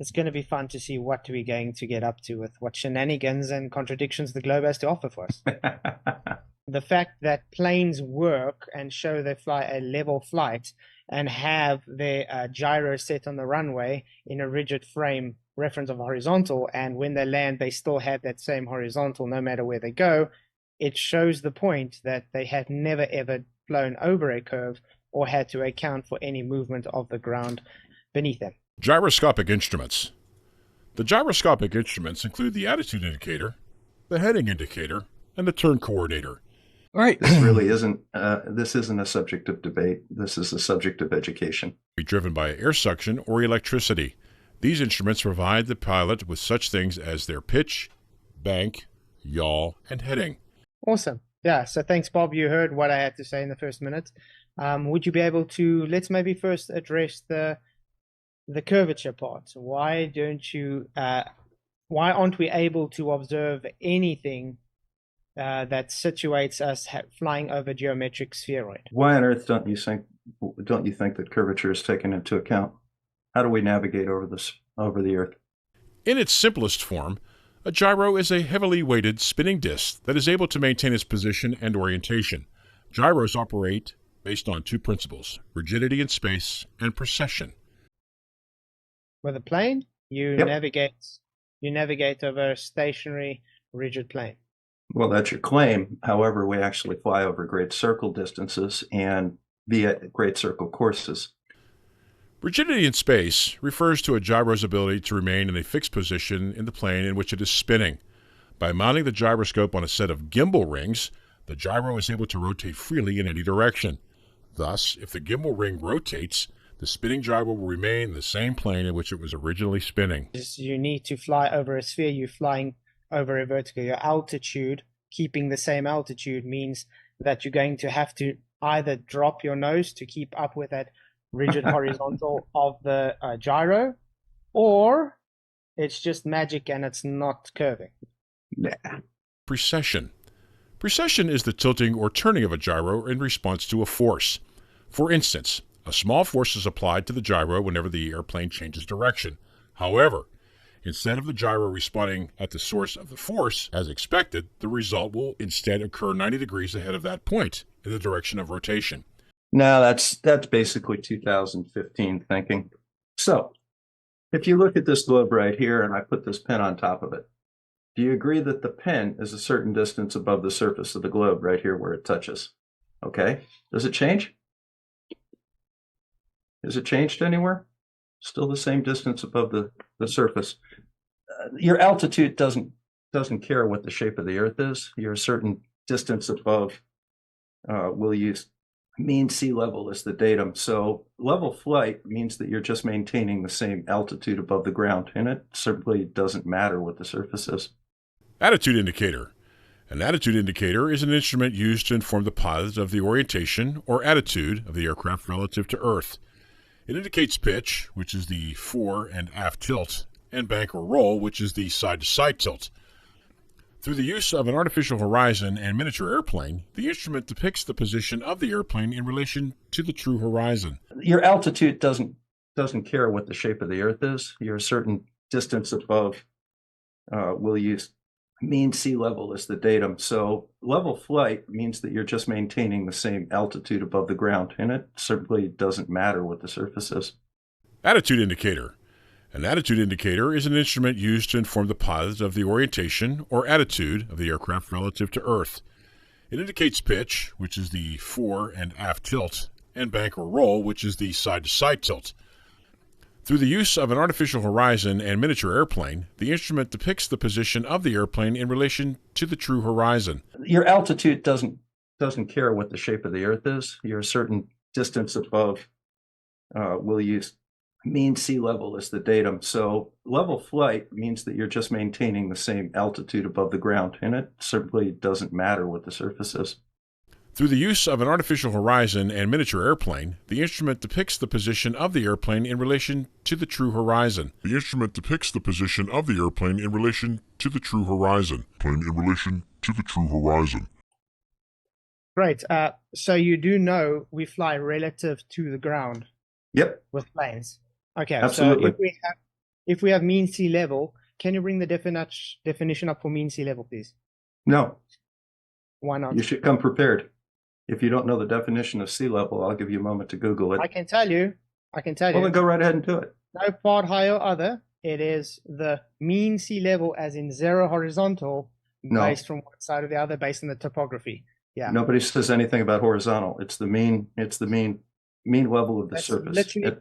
It's going to be fun to see what we're going to get up to with what shenanigans and contradictions the globe has to offer for us. The fact that planes work and show they fly a level flight and have their gyro set on the runway in a rigid frame reference of horizontal, and when they land, they still have that same horizontal no matter where they go. It shows the point that they have never ever flown over a curve or had to account for any movement of the ground beneath them. Gyroscopic instruments. The gyroscopic instruments include the attitude indicator, the heading indicator, and the turn coordinator. All right. This really isn't, this isn't a subject of debate. This is a subject of education. Be driven by air suction or electricity. These instruments provide the pilot with such things as their pitch, bank, yaw, and heading. Awesome. Yeah, so thanks, Bob. You heard what I had to say in the first minute. Would you be able to, let's maybe first address the curvature part. Why aren't we able to observe anything that situates us flying over geometric spheroid? Why on earth don't you think that curvature is taken into account? How do we navigate over the Earth? In its simplest form, a gyro is a heavily weighted spinning disc that is able to maintain its position and orientation. Gyros operate based on two principles: rigidity in space and precession. With a plane, you Yep. navigate over a stationary, rigid plane. Well, that's your claim. However, we actually fly over great circle distances and via great circle courses. Rigidity in space refers to a gyro's ability to remain in a fixed position in the plane in which it is spinning. By mounting the gyroscope on a set of gimbal rings, the gyro is able to rotate freely in any direction. Thus, if the gimbal ring rotates, the spinning gyro will remain in the same plane in which it was originally spinning. You need to fly over a sphere, you're flying over a vertical. Your altitude, keeping the same altitude, means that you're going to have to either drop your nose to keep up with that rigid horizontal of the gyro, or it's just magic and it's not curving. Nah. Precession. Precession is the tilting or turning of a gyro in response to a force. For instance, a small force is applied to the gyro whenever the airplane changes direction. However, instead of the gyro responding at the source of the force as expected, the result will instead occur 90 degrees ahead of that point in the direction of rotation. No, that's basically 2015 thinking. So, if you look at this globe right here and I put this pen on top of it, do you agree that the pen is a certain distance above the surface of the globe right here where it touches? Okay. Does it change? Has it changed anywhere? Still the same distance above the surface. Your altitude doesn't care what the shape of the Earth is. You're a certain distance above. We'll use mean sea level as the datum. So level flight means that you're just maintaining the same altitude above the ground, and it simply doesn't matter what the surface is. Attitude indicator. An attitude indicator is an instrument used to inform the pilot of the orientation or attitude of the aircraft relative to Earth. It indicates pitch, which is the fore and aft tilt, and bank or roll, which is the side-to-side tilt. Through the use of an artificial horizon and miniature airplane, the instrument depicts the position of the airplane in relation to the true horizon. Your altitude doesn't care what the shape of the Earth is. You're a certain distance above. We'll use mean sea level as the datum. So level flight means that you're just maintaining the same altitude above the ground, and it simply doesn't matter what the surface is. Attitude indicator. An attitude indicator is an instrument used to inform the pilot of the orientation or attitude of the aircraft relative to Earth. It indicates pitch, which is the fore and aft tilt, and bank or roll, which is the side-to-side tilt. Through the use of an artificial horizon and miniature airplane, the instrument depicts the position of the airplane in relation to the true horizon. Your altitude doesn't care what the shape of the Earth is. You're a certain distance above. We'll use mean sea level as the datum. So level flight means that you're just maintaining the same altitude above the ground, and it simply doesn't matter what the surface is. Through the use of an artificial horizon and miniature airplane, the instrument depicts the position of the airplane in relation to the true horizon. The instrument depicts the position of the airplane in relation to the true horizon. Great. So you do know we fly relative to the ground Yep. with planes. Okay. Absolutely. So if we have mean sea level, can you bring the definition up for mean sea level, please? No, Why not? you should come prepared. If you don't know the definition of sea level, I'll give you a moment to Google it. I can tell you. Well, then go right ahead and do it. No part higher or other. It is the mean sea level as in 0 horizontal, No. based from one side or the other, based on the topography. Yeah. Nobody says anything about horizontal. It's the mean level of the That's surface. literally-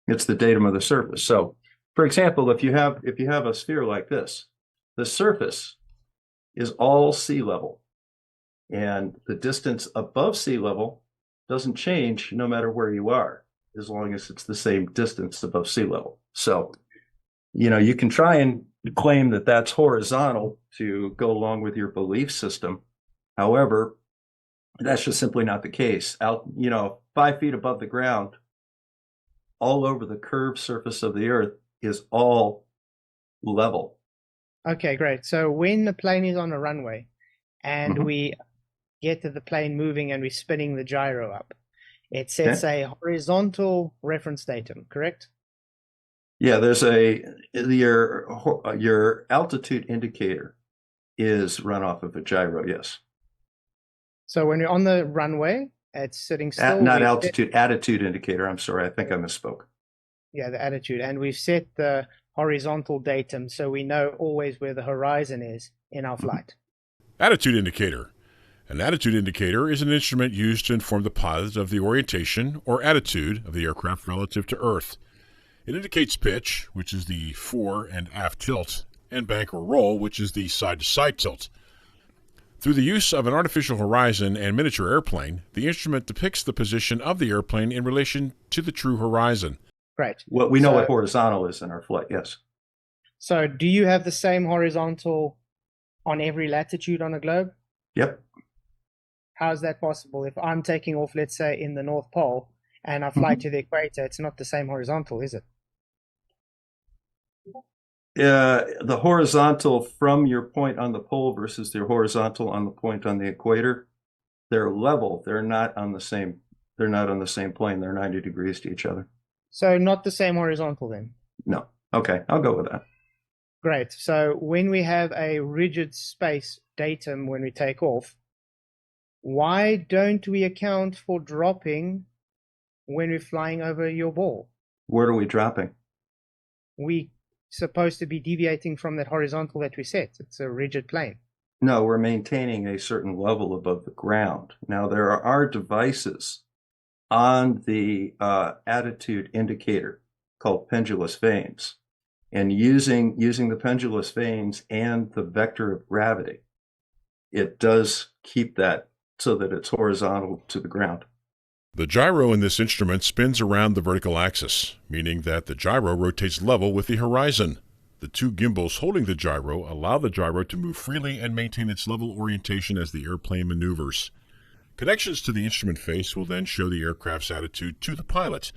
It's the datum of the surface. So, for example, if you have a sphere like this, the surface is all sea level, and the distance above sea level doesn't change no matter where you are, as long as it's the same distance above sea level. So, you can try and claim that that's horizontal to go along with your belief system. However, that's just simply not the case. 5 feet above the ground, all over the curved surface of the earth is all level. Okay, great. So when the plane is on a runway and Mhm. we get to the plane moving and we're spinning the gyro up, it sets a horizontal reference datum, correct? Yeah, there's your altitude indicator is run off of a gyro. Yes, So when you're on the runway, it's sitting still. not we've altitude, attitude indicator. I'm sorry, I think I misspoke. Yeah, the attitude. And we've set the horizontal datum so we know always where the horizon is in our flight. Attitude indicator. An attitude indicator is an instrument used to inform the pilot of the orientation or attitude of the aircraft relative to Earth. It indicates pitch, which is the fore and aft tilt, and bank or roll, which is the side-to-side tilt. Through the use of an artificial horizon and miniature airplane, the instrument depicts the position of the airplane in relation to the true horizon. Great. Well, we know So- what horizontal is in our flight. Yes. So do you have the same horizontal on every latitude on a globe? Yep. How is that possible? If I'm taking off, let's say, in the North Pole and I fly to the equator, it's not the same horizontal, is it? The horizontal from your point on the pole versus the horizontal on the point on the equator, they're level. They're not on the same plane. They're 90 degrees to each other. So not the same horizontal then. No. Okay, I'll go with that. Great. So when we have a rigid space datum when we take off, why don't we account for dropping when we're flying over your ball? Where are we dropping? We supposed to be deviating from that horizontal that we set. It's a rigid plane. No, we're maintaining a certain level above the ground. Now, there are devices on the attitude indicator called pendulous vanes. And using the pendulous vanes and the vector of gravity, it does keep that so that it's horizontal to the ground. The gyro in this instrument spins around the vertical axis, meaning that the gyro rotates level with the horizon. The two gimbals holding the gyro allow the gyro to move freely and maintain its level orientation as the airplane maneuvers. Connections to the instrument face will then show the aircraft's attitude to the pilot.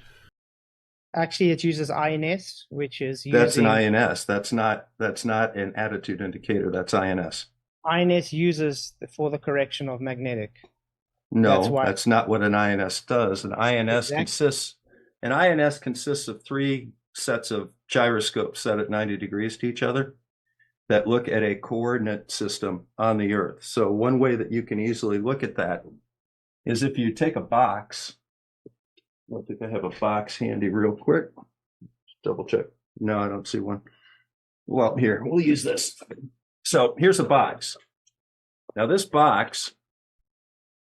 Actually, it uses INS, which is That's using... an INS. That's not an attitude indicator. That's INS. INS uses for the correction of magnetic. No, why- that's not what an INS does. An INS Exactly. consists of 3 sets of gyroscopes set at 90 degrees to each other that look at a coordinate system on the Earth. So one way that you can easily look at that is if you take a box. I don't think I have a box handy real quick. Double check. No, I don't see one. Well, here, we'll use this. So here's a box. Now this box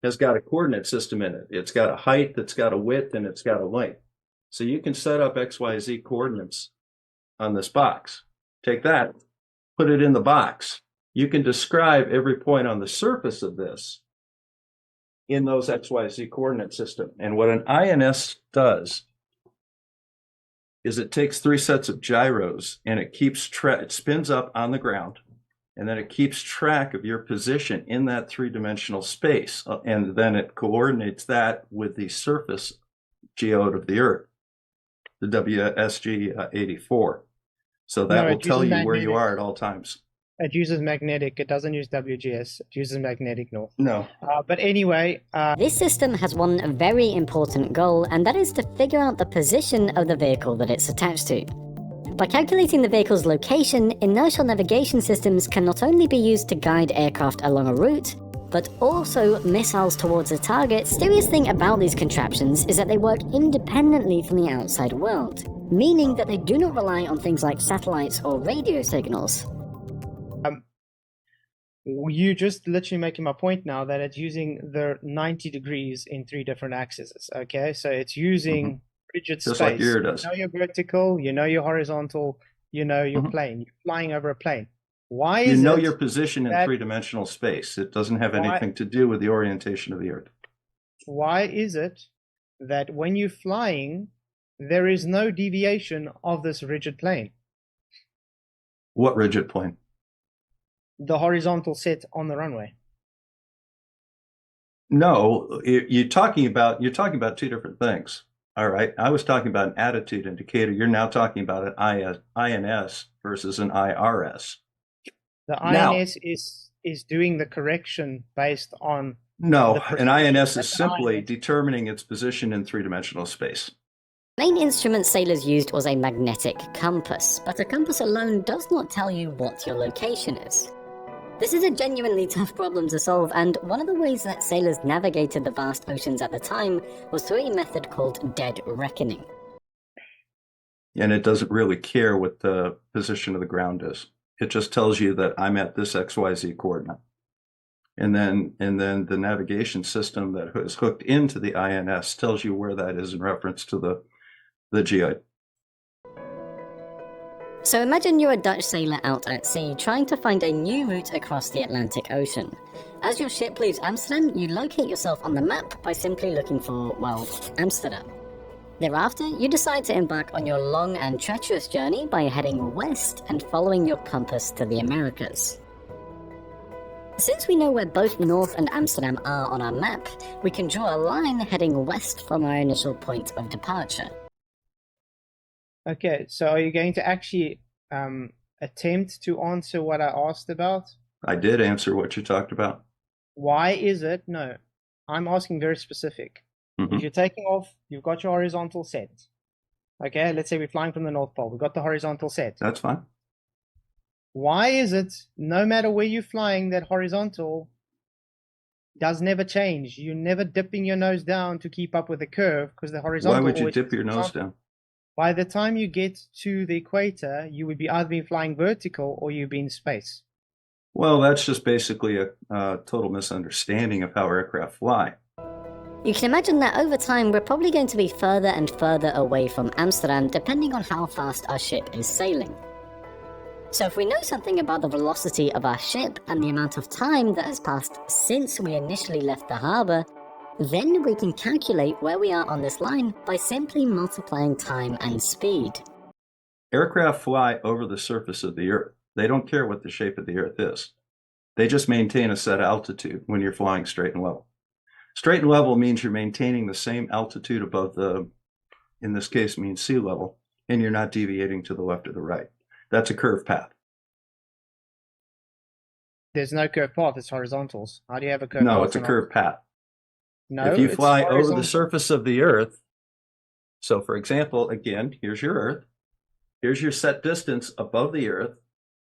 has got a coordinate system in it. It's got a height, it's got a width, and it's got a length. So you can set up XYZ coordinates on this box. Take that, put it in the box. You can describe every point on the surface of this in those XYZ coordinate system. And what an INS does is it takes 3 sets of gyros and it spins up on the ground, and then it keeps track of your position in that 3-dimensional space. And then it coordinates that with the surface geode of the Earth, the WSG 84. So that No, will it tell uses you where you magnetic. are at all times. It uses magnetic. It doesn't use WGS. It uses magnetic north. No. But anyway, This system has one very important goal, and that is to figure out the position of the vehicle that it's attached to. By calculating the vehicle's location, inertial navigation systems can not only be used to guide aircraft along a route, but also missiles towards a target. Serious thing about these contraptions is that they work independently from the outside world, meaning that they do not rely on things like satellites or radio signals. You just literally making my point now that it's using the 90 degrees in 3 different axes. Okay, so it's using rigid Just space. like your does. You know your vertical, you know your horizontal, you know your plane. You're flying over a plane. Why is You know it your position in that- three-dimensional space. It doesn't have Why- anything to do with the orientation of the Earth. why is it that when you're flying, there is no deviation of this rigid plane? What rigid plane? The horizontal set on the runway. No, you're talking about two different things. All right. I was talking about an attitude indicator. You're now talking about an INS versus an IRS. The Now- INS is doing the correction based on No, The an INS is That's an simply INS. determining its position in three-dimensional space. The main instrument sailors used was a magnetic compass, but a compass alone does not tell you what your location is. This is a genuinely tough problem to solve, and one of the ways that sailors navigated the vast oceans at the time was through a method called dead reckoning. And it doesn't really care what the position of the ground is. It just tells you that I'm at this XYZ coordinate. And then the navigation system that is hooked into the INS tells you where that is in reference to the geode. So imagine you're a Dutch sailor out at sea trying to find a new route across the Atlantic Ocean. As your ship leaves Amsterdam, you locate yourself on the map by simply looking for, well, Amsterdam. Thereafter, you decide to embark on your long and treacherous journey by heading west and following your compass to the Americas. Since we know where both North and Amsterdam are on our map, we can draw a line heading west from our initial point of departure. Okay, so are you going to actually attempt to answer what I asked about? I did answer what you talked about. Why is it? No, I'm asking very specific. If Mhm. you're taking off, you've got your horizontal set. Okay, let's say we're flying from the North Pole. We've got the horizontal set. That's fine. Why is it, no matter where you're flying, that horizontal does never change? You're never dipping your nose down to keep up with the curve because the horizontal. Why would you always dip your nose horizontal. down? By the time you get to the equator, you would be either being flying vertical or you'd be in space. Well, that's just basically a total misunderstanding of how aircraft fly. You can imagine that over time we're probably going to be further and further away from Amsterdam depending on how fast our ship is sailing. So if we know something about the velocity of our ship and the amount of time that has passed since we initially left the harbour, then we can calculate where we are on this line by simply multiplying time and speed. Aircraft fly over the surface of the Earth. They don't care what the shape of the Earth is. They just maintain a set altitude when you're flying straight and level. Straight and level means you're maintaining the same altitude above in this case means sea level, and you're not deviating to the left or the right. That's a curved path. There's no curved path, it's horizontals. How do you have a curved path? No, it's a curved path. No, If you it's fly over the horizontal. surface of the Earth, so for example, again, here's your Earth. Here's your set distance above the Earth.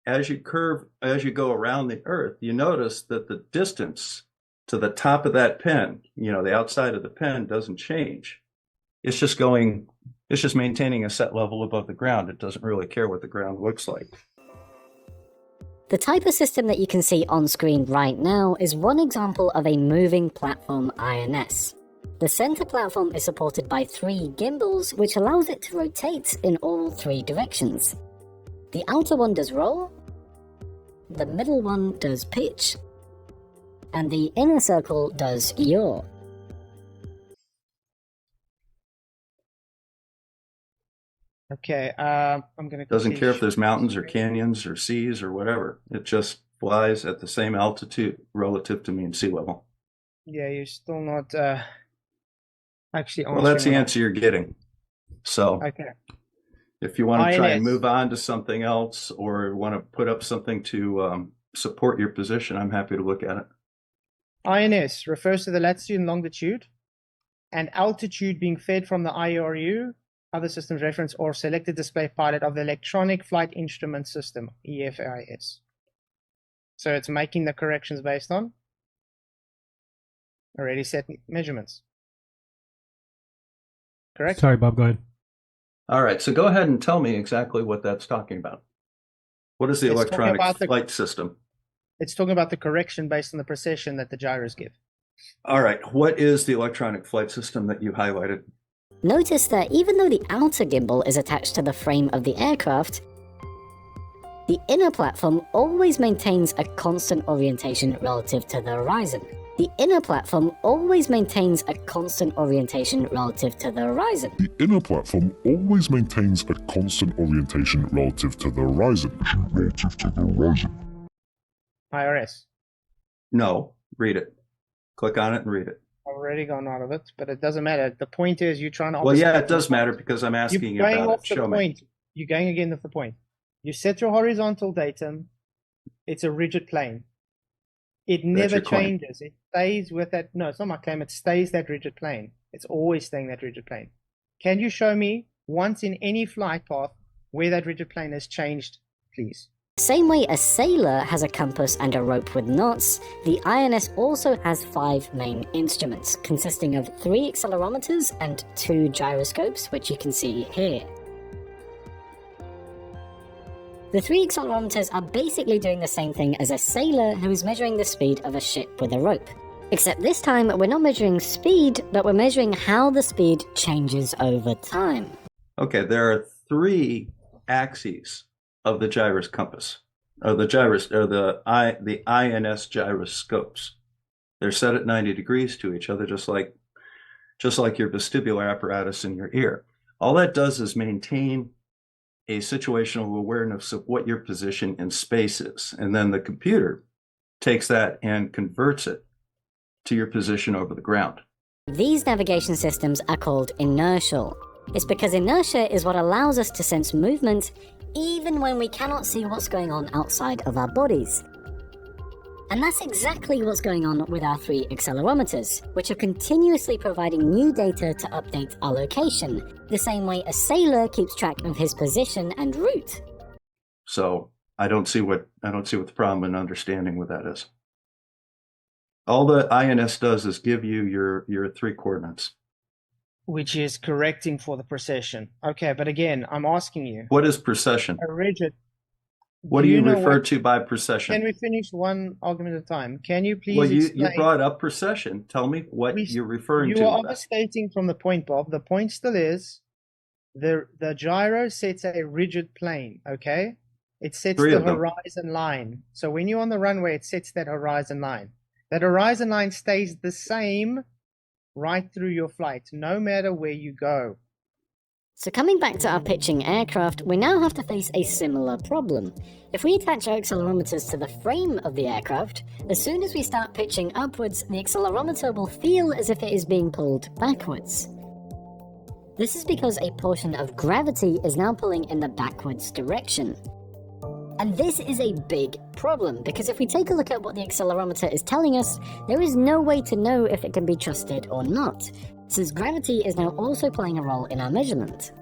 As you go around the Earth, you notice that the distance to the top of that pin, the outside of the pin doesn't change. It's just maintaining a set level above the ground. It doesn't really care what the ground looks like. The type of system that you can see on screen right now is one example of a moving platform INS. The center platform is supported by 3 gimbals, which allows it to rotate in all 3 directions. The outer one does roll, the middle one does pitch, and the inner circle does yaw. Okay, I'm going to. Doesn't care if there's mountains or canyons or seas or whatever. It just flies at the same altitude relative to mean sea level. Yeah, you're still not actually answering. Well, that's the what I- answer you're getting. So Okay. if you want to try and INS. move on to something else or want to put up something to support your position, I'm happy to look at it. INS refers to the latitude and longitude, and altitude being fed from the IRU other systems reference, or selected display pilot of the Electronic Flight Instrument System, EFIS. So it's making the corrections based on already set measurements. Correct? Sorry, Bob, go ahead. All right, so go ahead and tell me exactly what that's talking about. What is the It's talking electronic about the- flight system? It's talking about the correction based on the precession that the gyros give. All right, what is the electronic flight system that you highlighted? Notice that even though the outer gimbal is attached to the frame of the aircraft, the inner platform always maintains a constant orientation relative to the horizon. The inner platform always maintains a constant orientation relative to the horizon. The inner platform always maintains a constant orientation relative to the horizon. IRS. No, read it. Click on it and read it. I've already gone out of it, but it doesn't matter. The point is you're trying to... Well, yeah, obfuscate it does the matter point. because I'm asking you You're going about off it. the Show me. point. You're going again off the point. You set your horizontal datum. It's a rigid plane. It never your claim. changes. It stays with that. No, it's not my claim. It stays that rigid plane. It's always staying that rigid plane. Can you show me once in any flight path where that rigid plane has changed, please? Same way a sailor has a compass and a rope with knots, the INS also has 5 main instruments, consisting of 3 accelerometers and 2 gyroscopes, which you can see here. The 3 accelerometers are basically doing the same thing as a sailor who is measuring the speed of a ship with a rope. Except this time, we're not measuring speed, but we're measuring how the speed changes over time. Okay, there are 3 axes of the gyros compass, or the INS gyroscopes. They're set at 90 degrees to each other, just like your vestibular apparatus in your ear. All that does is maintain a situational awareness of what your position in space is, and then the computer takes that and converts it to your position over the ground. These navigation systems are called inertial. It's because inertia is what allows us to sense movement even when we cannot see what's going on outside of our bodies. And that's exactly what's going on with our 3 accelerometers, which are continuously providing new data to update our location, the same way a sailor keeps track of his position and route. So I don't see what the problem in understanding what that is. All the INS does is give you your 3 coordinates. Which is correcting for the precession. Okay, but again, I'm asking you. What is precession? A rigid. What do you know refer what- to by precession? Can we finish one argument at a time? Can you please Well, you explain? brought up precession. Tell me what Please, you're referring You to. are with that. overstating from the point, Bob. The point still is the gyro sets a rigid plane, okay? It sets 3 the of them. horizon line. So when you're on the runway, it sets that horizon line. That horizon line stays the same right through your flight, no matter where you go. So coming back to our pitching aircraft, we now have to face a similar problem. If we attach our accelerometers to the frame of the aircraft, as soon as we start pitching upwards, the accelerometer will feel as if it is being pulled backwards. This is because a portion of gravity is now pulling in the backwards direction. And this is a big problem, because if we take a look at what the accelerometer is telling us, there is no way to know if it can be trusted or not, since gravity is now also playing a role in our measurement.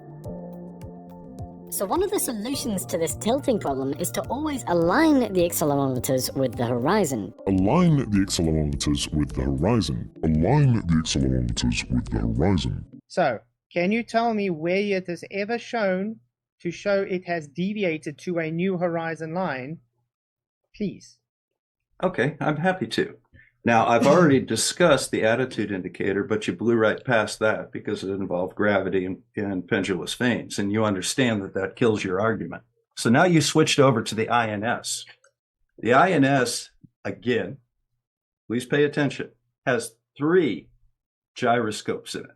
So one of the solutions to this tilting problem is to always align the accelerometers with the horizon. Align the accelerometers with the horizon. Align the accelerometers with the horizon. So, can you tell me where it has ever shown to show it has deviated to a new horizon line, please? Okay, I'm happy to. Now, I've already discussed the attitude indicator, but you blew right past that because it involved gravity and pendulous vanes, and you understand that that kills your argument. So now you switched over to the INS. The INS, again, please pay attention, has 3 gyroscopes in it.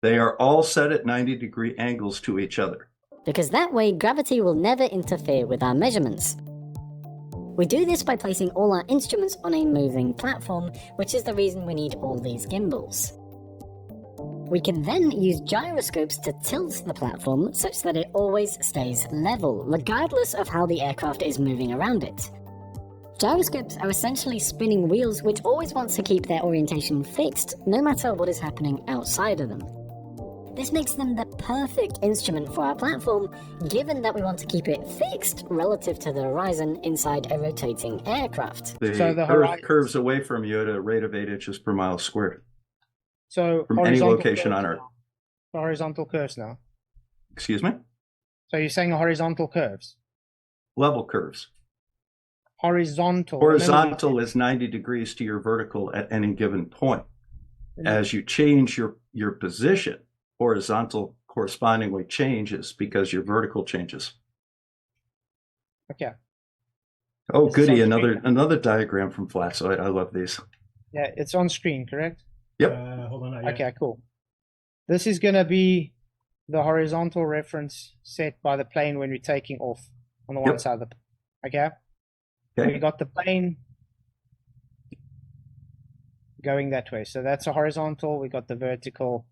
They are all set at 90-degree angles to each other. Because that way gravity will never interfere with our measurements. We do this by placing all our instruments on a moving platform, which is the reason we need all these gimbals. We can then use gyroscopes to tilt the platform such that it always stays level, regardless of how the aircraft is moving around it. Gyroscopes are essentially spinning wheels which always want to keep their orientation fixed, no matter what is happening outside of them. This makes them the perfect instrument for our platform, given that we want to keep it fixed relative to the horizon inside a rotating aircraft. The So the Earth horizon- curves away from you at a rate of 8 inches per mile squared So from any horizontal location curves on Earth. now. Horizontal curves now. Excuse me? So you're saying horizontal curves? Level curves. Horizontal. Horizontal is 90 degrees to your vertical at any given point. As you change your position, horizontal correspondingly changes because your vertical changes. Okay. Oh, This is goody, on another diagram from Flatsoid. I love these. Yeah, it's on screen, correct? Yep. Hold on. Not yet. Okay, cool. This is going to be the horizontal reference set by the plane when we're taking off on the one Yep. side of the. Okay. Okay. We got the plane going that way. So that's a horizontal. We got the vertical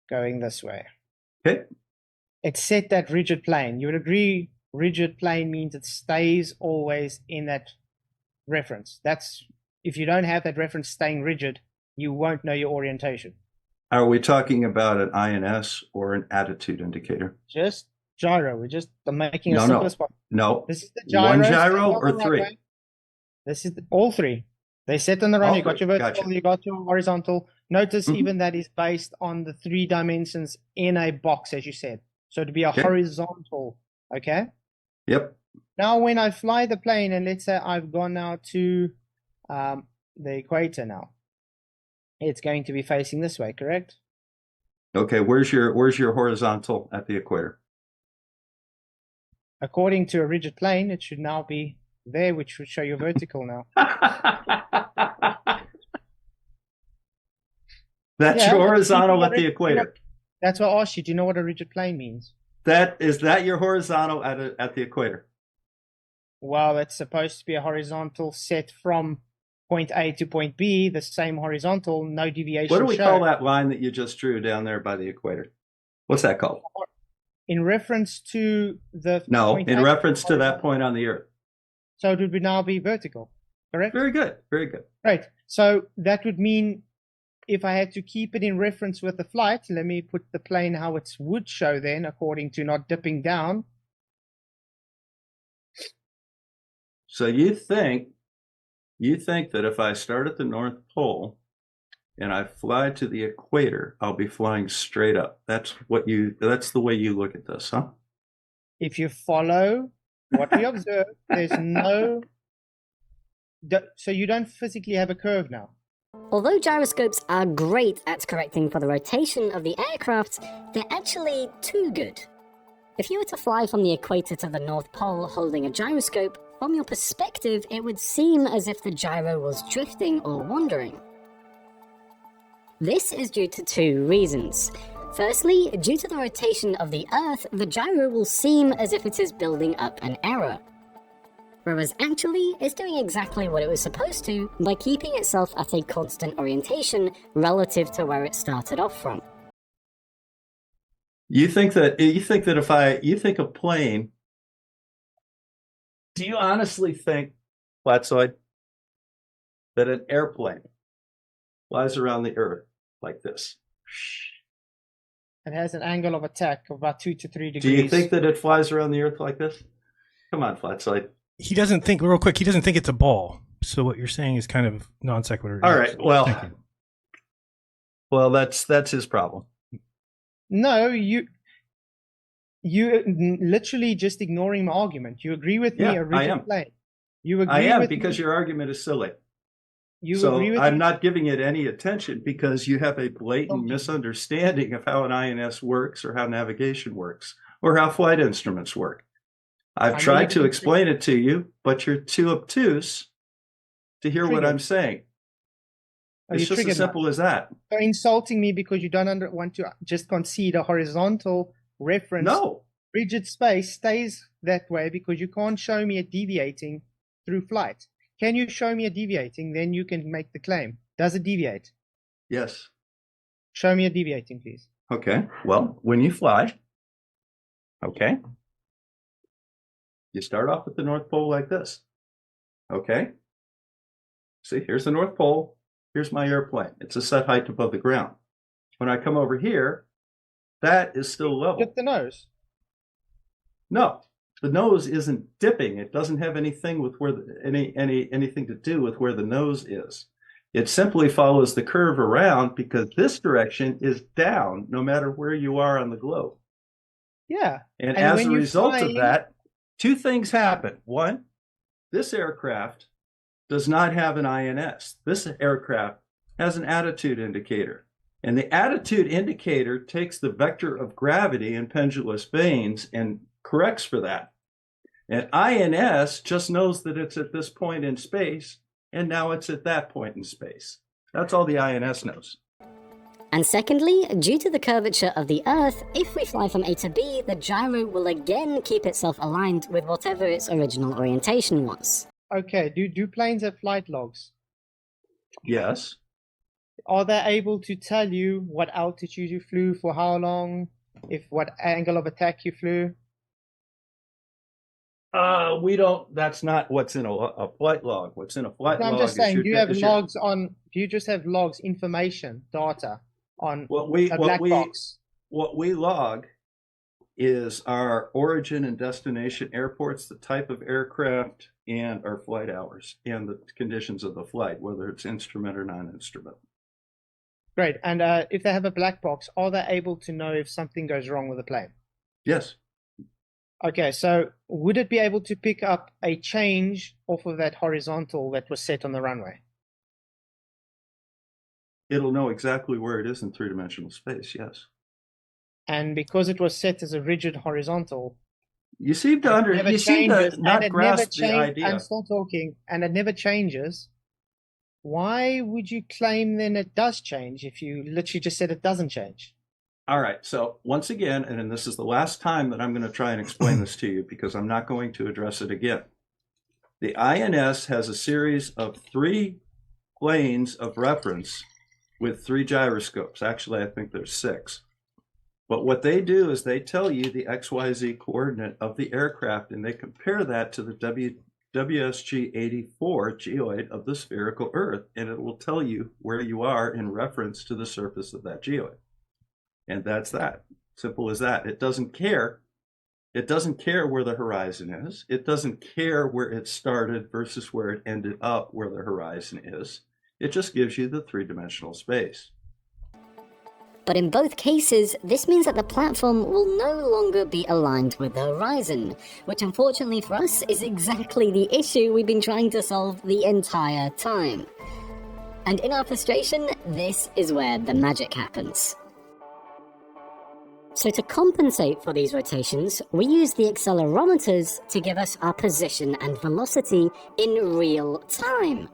going this way. Okay. It's set that rigid plane. You would agree rigid plane means it stays always in that reference. That's if you don't have that reference staying rigid, you won't know your orientation. Are we talking about an INS or an attitude indicator? Just gyro. We're just making No, a no. simple spot. No. This is the gyro. One stay gyro on or the right three? way. This is all three. They set on the run. All You got three, your vertical, gotcha. you got your horizontal. Notice Mhm. even that is based on the 3 dimensions in a box, as you said. So to be a Okay. horizontal, okay? Yep. Now, when I fly the plane, and let's say I've gone now to the equator now, it's going to be facing this way, correct? Okay. Where's your horizontal at the equator? According to a rigid plane, it should now be there, which would show your vertical now. That's Yeah, your horizontal keeping at the it- equator. That's why I asked you. Do you know what a rigid plane means? Is that your horizontal at the equator? Well, it's supposed to be a horizontal set from point A to point B, the same horizontal, no deviation. What do we shown. call that line that you just drew down there by the equator? What's that called? In reference to the No, point in A, reference to that horizontal. point on the Earth. So it would now be vertical, correct? Very good. Very good. Right. So that would mean if I had to keep it in reference with the flight, let me put the plane how it would show then, according to not dipping down. So you think that if I start at the North Pole and I fly to the equator, I'll be flying straight up. That's the way you look at this, huh? If you follow what we observe, there's no. So you don't physically have a curve now. Although gyroscopes are great at correcting for the rotation of the aircraft, they're actually too good. If you were to fly from the equator to the North Pole holding a gyroscope, from your perspective, it would seem as if the gyro was drifting or wandering. This is due to 2 reasons. Firstly, due to the rotation of the Earth, the gyro will seem as if it is building up an error. Whereas actually, it's doing exactly what it was supposed to by keeping itself at a constant orientation relative to where it started off from. You think if you think a plane, do you honestly think, Flatsoid, that an airplane flies around the Earth like this? It has an angle of attack of about 2 to 3 degrees. Do you think that it flies around the Earth like this? Come on, Flatsoid. He doesn't think, real quick, he doesn't think it's a ball. So what you're saying is kind of non sequitur. All right. Well, Thank you. that's his problem. No, you literally just ignoring my argument. You agree with Yeah, me, a I rigid am. plane. You agree I am with because me, your argument is silly. you So agree with I'm me? not giving it any attention because you have a blatant Okay. misunderstanding of how an INS works or how navigation works or how flight instruments work. I've I'm tried gonna to be- explain it to you, but you're too obtuse to hear what Triggered. I'm saying. Are It's you just as triggered now? simple as that. You're insulting me because you don't want to just concede a horizontal reference. No, Rigid space stays that way because you can't show me it deviating through flight. Can you show me it deviating? Then you can make the claim. Does it deviate? yes. Show me it deviating, please. Okay. Well, when you fly, okay, you start off at the North Pole like this. Okay. See, here's the North Pole. Here's my airplane. It's a set height above the ground. When I come over here, that is still level. Dip the nose. No, the nose isn't dipping. It doesn't have anything with where anything to do with where the nose is. It simply follows the curve around because this direction is down no matter where you are on the globe. Yeah. And And as when a you're result of flying- that, two things happen. One, this aircraft does not have an INS. This aircraft has an attitude indicator. And the attitude indicator takes the vector of gravity in pendulous vanes and corrects for that. And INS just knows that it's at this point in space, and now it's at that point in space. That's all the INS knows. And secondly, due to the curvature of the Earth, if we fly from A to B, the gyro will again keep itself aligned with whatever its original orientation was. Okay, do planes have flight logs? Yes. Are they able to tell you what altitude you flew, for how long, what angle of attack you flew? We don't, that's not what's in a flight log. What's in a flight No, I'm log just saying, is do you have logs on, do you just have logs, information, data on a black box? What we log is our origin and destination airports, the type of aircraft, and our flight hours, and the conditions of the flight, whether it's instrument or non-instrument. Great. And if they have a black box, are they able to know if something goes wrong with the plane? Yes. Okay, so would it be able to pick up a change off of that horizontal that was set on the runway? It'll know exactly where it is in three-dimensional space, yes. And because it was set as a rigid horizontal, You seem to not grasp the idea. I'm still talking, and it never changes. Why would you claim then it does change if you literally just said it doesn't change? All right. So once again, and this is the last time that I'm going to try and explain this to you because I'm not going to address it again. The INS has a series of 3 planes of reference with 3 gyroscopes. Actually, I think there's 6. But what they do is they tell you the XYZ coordinate of the aircraft, and they compare that to the WSG-84 geoid of the spherical Earth, and it will tell you where you are in reference to the surface of that geoid. And that's that. Simple as that. It doesn't care. It doesn't care where the horizon is. It doesn't care where it started versus where it ended up, where the horizon is. It just gives you the 3-dimensional space. But in both cases, this means that the platform will no longer be aligned with the horizon, which unfortunately for us is exactly the issue we've been trying to solve the entire time. And in our frustration, this is where the magic happens. So to compensate for these rotations, we use the accelerometers to give us our position and velocity in real time.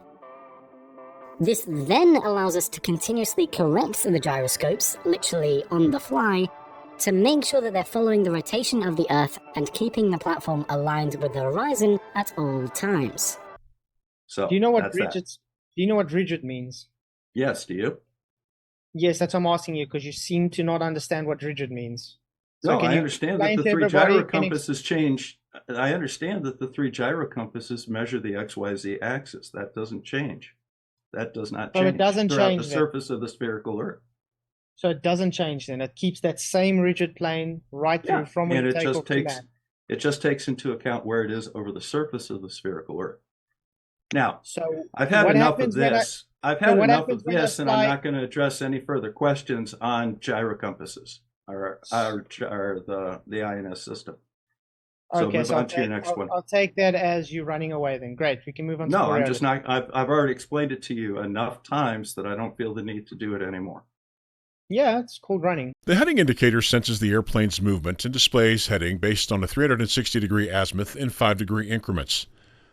This then allows us to continuously correct the gyroscopes, literally on the fly, to make sure that they're following the rotation of the Earth and keeping the platform aligned with the horizon at all times. So Do you know what that's rigid? that. Do you know what rigid means? Yes, do you? Yes, that's what I'm asking you because you seem to not understand what rigid means. So No, can I you understand that explain the to 3 everybody, gyro compasses change. I understand that the 3 gyro compasses measure the XYZ axis. That doesn't change. That does not So change it doesn't throughout change the then. surface of the spherical Earth. So it doesn't change then. It keeps that same rigid plane right through from when and you it take just off to takes land. it just takes into account where it is over the surface of the spherical Earth. Now, So I've had what enough of happens when this. I've so had what enough happens of when I this, and I'm fly- not going to address any further questions on gyro compasses or the INS system. So okay, move so on to your next one. I'll take that as you running away then. Great, we can move on to No, I'm Coriolis. just not. I've already explained it to you enough times that I don't feel the need to do it anymore. Yeah, it's called running. The heading indicator senses the airplane's movement and displays heading based on a 360-degree azimuth in 5-degree increments.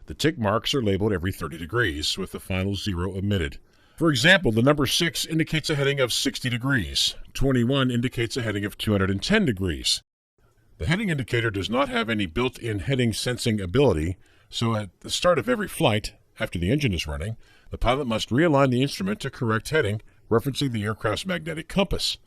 The tick marks are labeled every 30 degrees, with the final 0 omitted. For example, the number 6 indicates a heading of 60 degrees. 21 indicates a heading of 210 degrees. The heading indicator does not have any built-in heading sensing ability, so at the start of every flight, after the engine is running, the pilot must realign the instrument to correct heading, referencing the aircraft's magnetic compass.